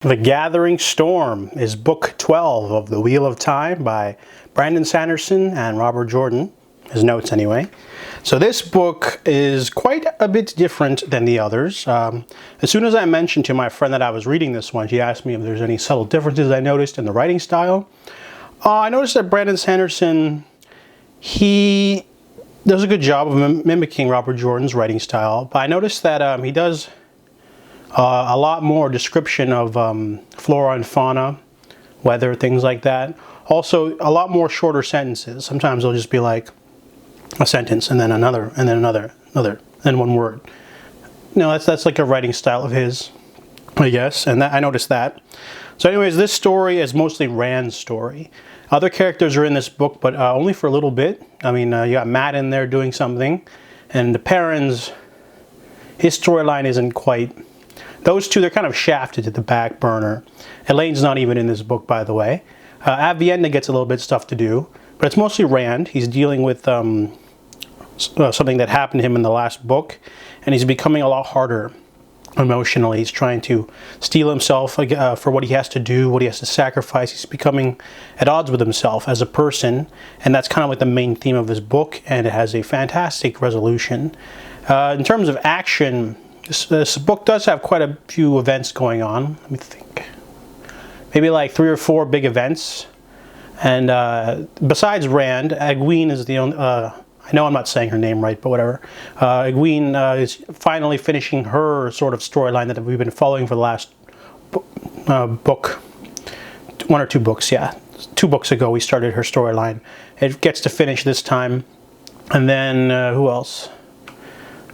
The Gathering Storm is book 12 of The Wheel of Time by Brandon Sanderson and Robert Jordan, his notes anyway. So this book is quite a bit different than the others. As soon as I mentioned to my friend that I was reading this one, she asked me if there's any subtle differences I noticed in the writing style. I noticed that Brandon Sanderson, he does a good job of mimicking Robert Jordan's writing style, but I noticed that he does a lot more description of flora and fauna, weather, things like that. Also, a lot more shorter sentences. Sometimes they'll just be like a sentence and then another, and then another, then one word. No, that's like a writing style of his, I guess, and I noticed that. So anyways, this story is mostly Rand's story. Other characters are in this book, but only for a little bit. I mean, you got Matt in there doing something, and the Perrin's, his storyline isn't quite... Those two, they're kind of shafted to the back burner. Elaine's not even in this book, by the way. Aviendha gets a little bit of stuff to do, but it's mostly Rand. He's dealing with something that happened to him in the last book, and he's becoming a lot harder emotionally. He's trying to steel himself for what he has to do, what he has to sacrifice. He's becoming at odds with himself as a person, and that's kind of like the main theme of this book, and it has a fantastic resolution. In terms of action, this book does have quite a few events going on. Let me think. Maybe like 3 or 4 big events. And besides Rand, Egwene is the only... I know I'm not saying her name right, but whatever. Egwene is finally finishing her sort of storyline that we've been following for the last book. 1 or 2 books, yeah. 2 books ago we started her storyline. It gets to finish this time. And then, who else?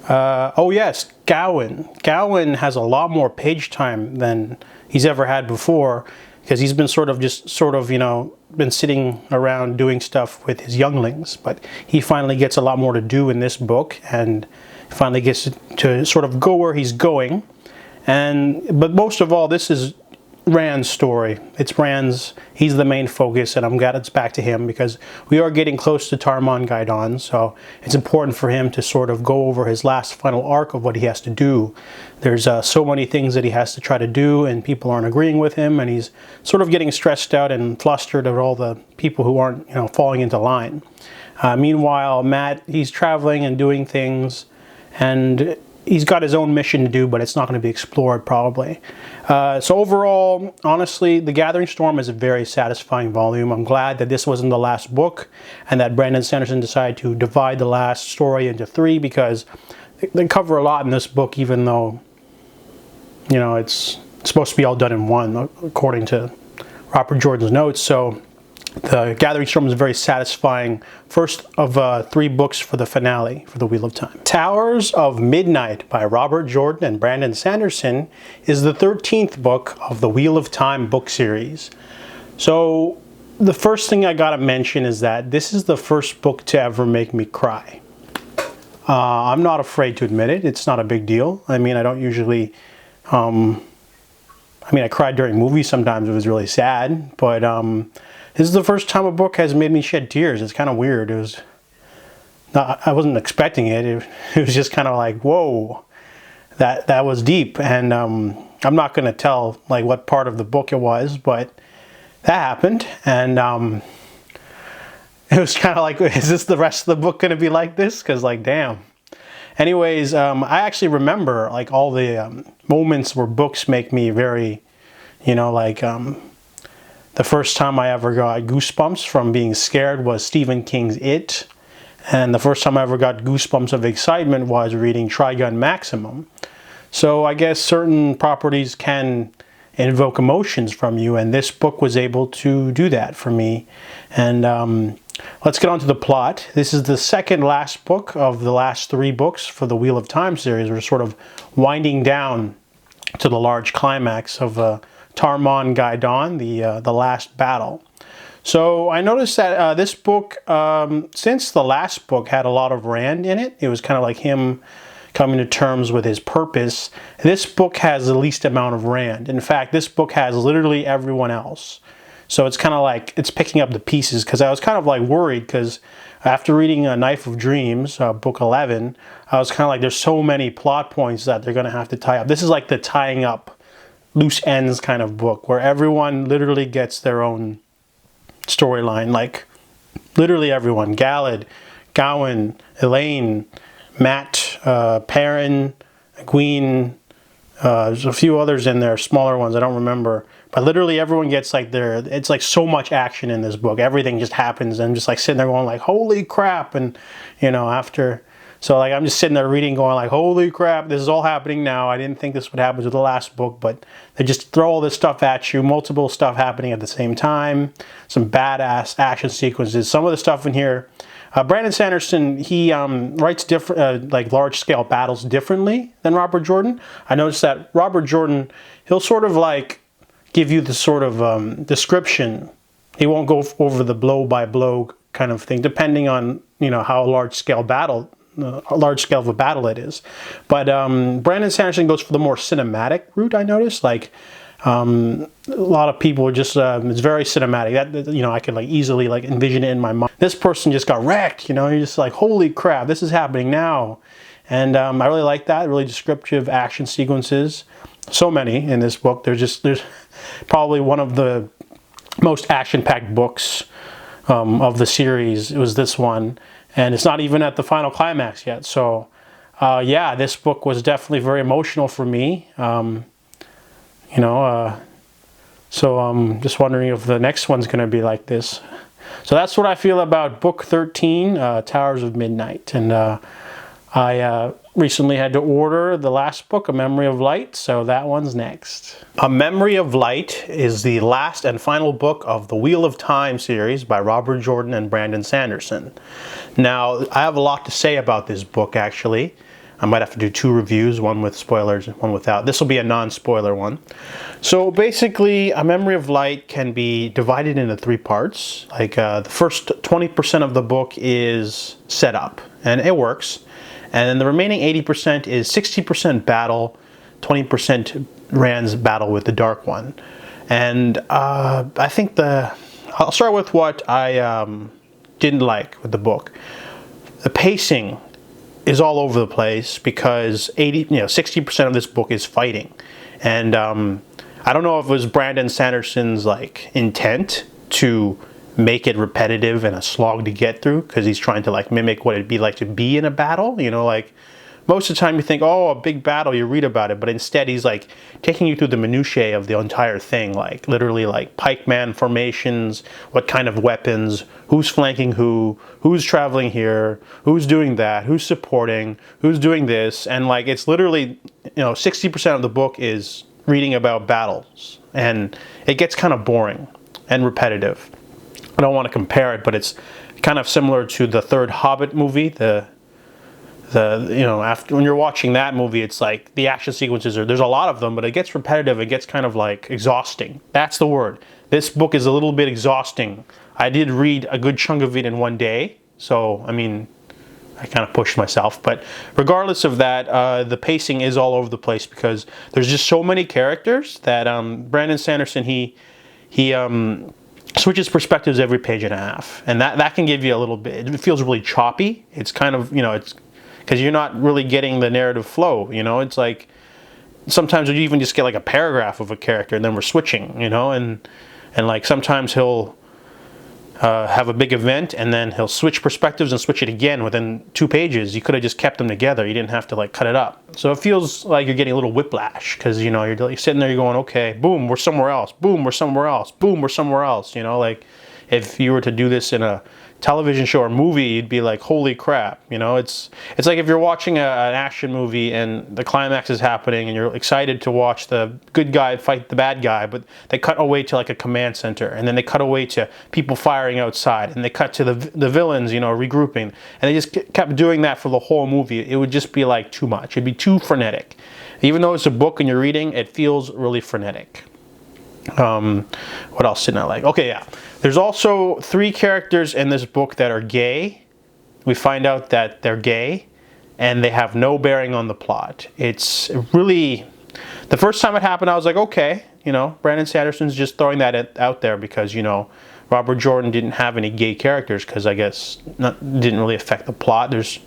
Oh yes, Gai'don. Gai'don has a lot more page time than he's ever had before, because he's been sort of, you know, been sitting around doing stuff with his younglings, but he finally gets a lot more to do in this book, and finally gets to sort of go where he's going. But most of all, this is Rand's story. It's Rand's, he's the main focus, and I'm glad it's back to him because we are getting close to Tarmon Gai'don, so it's important for him to sort of go over his last final arc of what he has to do. There's so many things that he has to try to do, and people aren't agreeing with him, and he's sort of getting stressed out and flustered at all the people who aren't, you know, falling into line. Meanwhile, Matt, he's traveling and doing things, and he's got his own mission to do, but it's not going to be explored probably. So overall, honestly, The Gathering Storm is a very satisfying volume. I'm glad that this wasn't the last book and that Brandon Sanderson decided to divide the last story into 3, because they cover a lot in this book, even though, you know, it's supposed to be all done in one, according to Robert Jordan's notes. So The Gathering Storm is a very satisfying first of 3 books for the finale for The Wheel of Time. Towers of Midnight by Robert Jordan and Brandon Sanderson is the 13th book of the Wheel of Time book series. So the first thing I gotta mention is that this is the first book to ever make me cry. I'm not afraid to admit it. It's not a big deal. I mean, I don't usually... I cried during movies sometimes. It was really sad, but... this is the first time a book has made me shed tears. It's kind of weird. It was not, I wasn't expecting it. It was just kind of like, whoa, that was deep. And I'm not going to tell like what part of the book it was, but that happened. And it was kind of like, is this the rest of the book going to be like this? Because like, damn. Anyways, I actually remember like all the moments where books make me very, you know, like... The first time I ever got goosebumps from being scared was Stephen King's It. And the first time I ever got goosebumps of excitement was reading Trigun Maximum. So I guess certain properties can invoke emotions from you, and this book was able to do that for me. And let's get on to the plot. This is the second last book of the last 3 books for the Wheel of Time series. We're sort of winding down to the large climax of Tarmon Gai'don, the last battle. So I noticed that this book, since the last book had a lot of Rand in it, it was kind of like him coming to terms with his purpose. This book has the least amount of Rand. In fact, this book has literally everyone else. So it's kind of like, it's picking up the pieces, because I was kind of like worried, because after reading A Knife of Dreams, book 11, I was kind of like, there's so many plot points that they're going to have to tie up. This is like the tying up loose ends kind of book where everyone literally gets their own storyline. Like, literally everyone. Galad, Gawain, Elaine, Matt, Perrin, Gwyn, there's a few others in there, smaller ones, I don't remember. But literally everyone gets like it's like so much action in this book. Everything just happens, and I'm just like sitting there going like, holy crap. And, you know, so like I'm just sitting there reading going like, holy crap, this is all happening now. I didn't think this would happen to the last book, but they just throw all this stuff at you, multiple stuff happening at the same time, some badass action sequences. Some of the stuff in here, Brandon Sanderson, he writes different, like large-scale battles differently than Robert Jordan. I noticed that Robert Jordan, he'll sort of like give you the sort of description. He won't go over the blow-by-blow kind of thing, depending on, you know, how large-scale of a battle it is. But Brandon Sanderson goes for the more cinematic route, I noticed. Like, a lot of people are just, it's very cinematic. That, you know, I could like easily like envision it in my mind. This person just got wrecked, you know, you're just like, holy crap, this is happening now. And I really like that, really descriptive action sequences. So many in this book. There's probably one of the most action-packed books of the series. It was this one. And it's not even at the final climax yet. So, yeah, this book was definitely very emotional for me. You know, so I'm just wondering if the next one's going to be like this. So that's what I feel about book 13, Towers of Midnight. And I recently had to order the last book, A Memory of Light, so that one's next. A Memory of Light is the last and final book of the Wheel of Time series by Robert Jordan and Brandon Sanderson. Now, I have a lot to say about this book, actually. I might have to do 2 reviews, one with spoilers and one without. This will be a non-spoiler one. So basically, A Memory of Light can be divided into 3 parts. Like the first 20% of the book is set up, and it works. And then the remaining 80% is 60% battle, 20% Rand's battle with the Dark One. And I think I'll start with what I didn't like with the book. The pacing is all over the place because 60% of this book is fighting. And I don't know if it was Brandon Sanderson's like intent to make it repetitive and a slog to get through, because he's trying to like mimic what it'd be like to be in a battle. You know, like most of the time you think, oh, a big battle, you read about it, but instead he's like taking you through the minutiae of the entire thing, like literally like pikeman formations, what kind of weapons, who's flanking who's traveling here, who's doing that, who's supporting, who's doing this. And like it's literally, 60% of the book is reading about battles, and it gets kind of boring and repetitive. I don't want to compare it, but it's kind of similar to the third Hobbit movie. After when you're watching that movie, it's like the action sequences there's a lot of them, but it gets repetitive. It gets kind of like exhausting. That's the word. This book is a little bit exhausting. I did read a good chunk of it in one day, so I mean, I kind of pushed myself. But regardless of that, the pacing is all over the place because there's just so many characters that Brandon Sanderson he switches perspectives every page and a half, and that can give you a little bit. It feels really choppy. It's kind of it's because you're not really getting the narrative flow. It's like sometimes you even just get like a paragraph of a character, and then we're switching. And like sometimes he'll have a big event, and then he'll switch perspectives and switch it again within 2 pages. You could have just kept them together. You didn't have to like cut it up. So it feels like you're getting a little whiplash because you're sitting there, you're going, okay, boom, we're somewhere else. Boom, we're somewhere else. Boom, we're somewhere else. Like if you were to do this in a television show or movie, you'd be like, holy crap. It's like if you're watching an action movie and the climax is happening and you're excited to watch the good guy fight the bad guy, but they cut away to like a command center, and then they cut away to people firing outside, and they cut to the villains, regrouping, and they just kept doing that for the whole movie. It would just be like too much. It'd be too frenetic. Even though it's a book and you're reading, it feels really frenetic. What else didn't I like? Okay, yeah. There's also 3 characters in this book that are gay. We find out that they're gay, and they have no bearing on the plot. It's really... The first time it happened, I was like, okay, Brandon Sanderson's just throwing that out there because, Robert Jordan didn't have any gay characters because I guess didn't really affect the plot. There's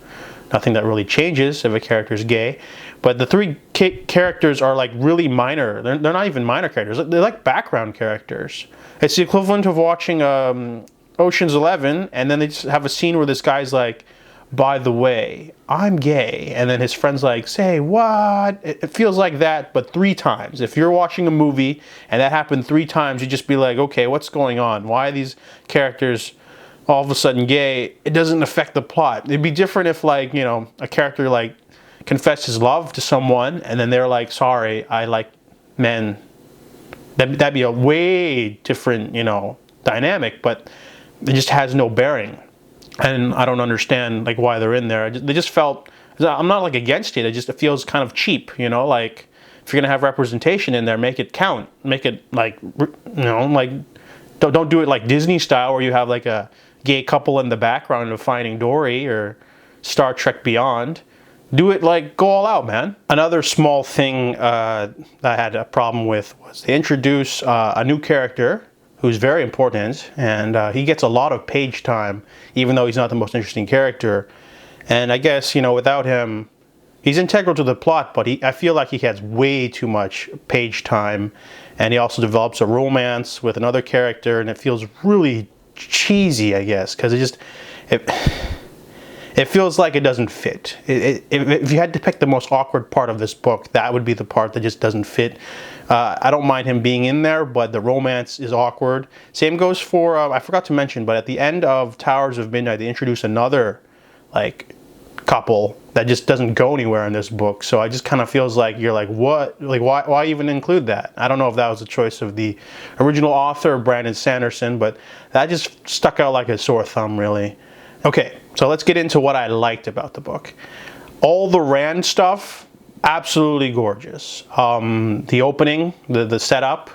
nothing that really changes if a character is gay. But the three characters are like really minor. They're not even minor characters. They're like background characters. It's the equivalent of watching Ocean's 11, and then they just have a scene where this guy's like, by the way, I'm gay. And then his friend's like, say what? It feels like that, but 3 times. If you're watching a movie and that happened 3 times, you'd just be like, okay, what's going on? Why are these characters all of a sudden gay? It doesn't affect the plot. It'd be different if, like, you know, a character like confessed his love to someone and then they're like, sorry, I like men. That'd be a way different, you know, dynamic, but it just has no bearing. And I don't understand like why they're in there. They just felt, I'm not like against it, it feels kind of cheap, you know, like if you're gonna have representation in there, make it count, make it like, you know, like don't do it like Disney style where you have like a gay couple in the background of Finding Dory or Star Trek Beyond. Do it like, go all out, man. Another small thing that I had a problem with was they introduce a new character who's very important, and he gets a lot of page time, even though he's not the most interesting character. And I guess, you know, without him, he's integral to the plot, but I feel like he has way too much page time. And he also develops a romance with another character, and it feels really cheesy, I guess, because it feels like it doesn't fit. If you had to pick the most awkward part of this book, that would be the part that just doesn't fit. I don't mind him being in there, but the romance is awkward. Same goes for, I forgot to mention, but at the end of Towers of Midnight, they introduce another, like, couple that just doesn't go anywhere in this book. So I just kind of feels like you're like, what? Like, why even include that? I don't know if that was a choice of the original author, Brandon Sanderson, but that just stuck out like a sore thumb, really. Okay, so let's get into what I liked about the book. All the Rand stuff, absolutely gorgeous. The opening, the setup,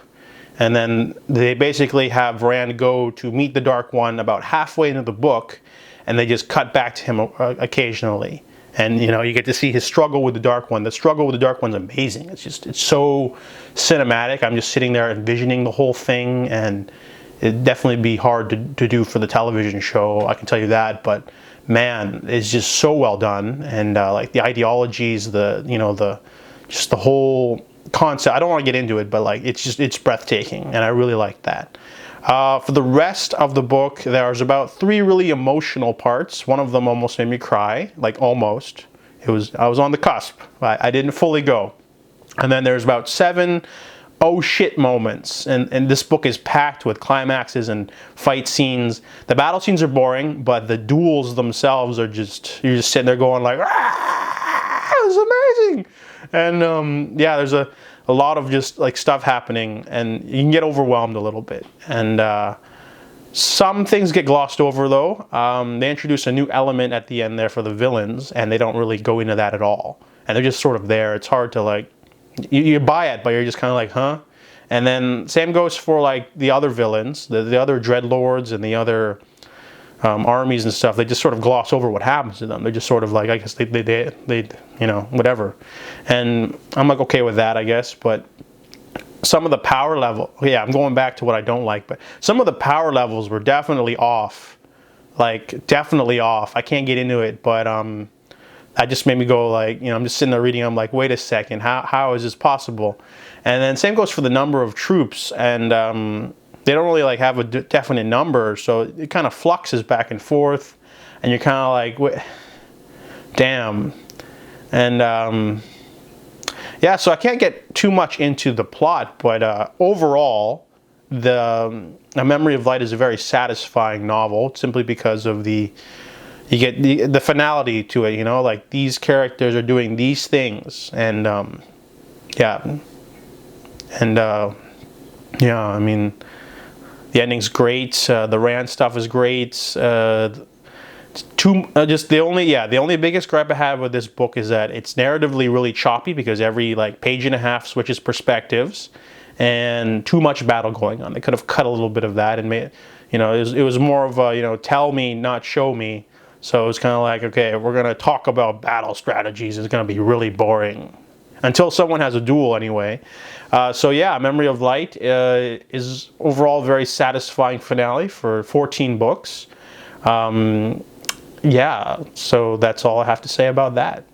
and then they basically have Rand go to meet the Dark One about halfway into the book, and they just cut back to him occasionally. And, you know, you get to see his struggle with the Dark One. The struggle with the Dark One's amazing. It's so cinematic. I'm just sitting there envisioning the whole thing, and it'd definitely be hard to do for the television show, I can tell you that, but man, it's just so well done. And like the ideologies, just the whole concept, I don't want to get into it, but like it's breathtaking, and I really like that. For the rest of the book, there's about 3 really emotional parts. One of them almost made me cry, like almost. I was on the cusp. I didn't fully go. And then there's about 7 oh shit moments, and this book is packed with climaxes and fight scenes. The battle scenes are boring, but the duels themselves are just, you're just sitting there going like, ah, it was amazing. And yeah, there's a lot of just like stuff happening, and you can get overwhelmed a little bit. And some things get glossed over though. They introduce a new element at the end there for the villains, and they don't really go into that at all. And they're just sort of there. It's hard to like, you buy it, but you're just kind of like, huh? And then same goes for like the other villains, the other Dreadlords and the other armies and stuff. They just sort of gloss over what happens to them. They're just sort of like, I guess they you know, whatever. And I'm like okay with that, I guess. But some of the power level, yeah, I'm going back to what I don't like, but some of the power levels were definitely off. Like definitely off. I can't get into it, but that just made me go like, you know, I'm just sitting there reading, I'm like, wait a second, how is this possible? And then same goes for the number of troops, and they don't really like have a definite number, so it kind of fluxes back and forth, and you're kind of like, wait, damn. And yeah, so I can't get too much into the plot, but overall, A Memory of Light is a very satisfying novel, simply because of you get the finality to it, you know, like these characters are doing these things, and yeah, and yeah, I mean, the ending's great, the Rand stuff is great. Just the only biggest gripe I have with this book is that it's narratively really choppy, because every like page and a half switches perspectives, and too much battle going on. They could have cut a little bit of that and made, you know, it was more of a, you know, tell me, not show me. So it's kind of like, okay, we're going to talk about battle strategies. It's going to be really boring. Until someone has a duel, anyway. So yeah, Memory of Light is overall a very satisfying finale for 14 books. yeah, so that's all I have to say about that.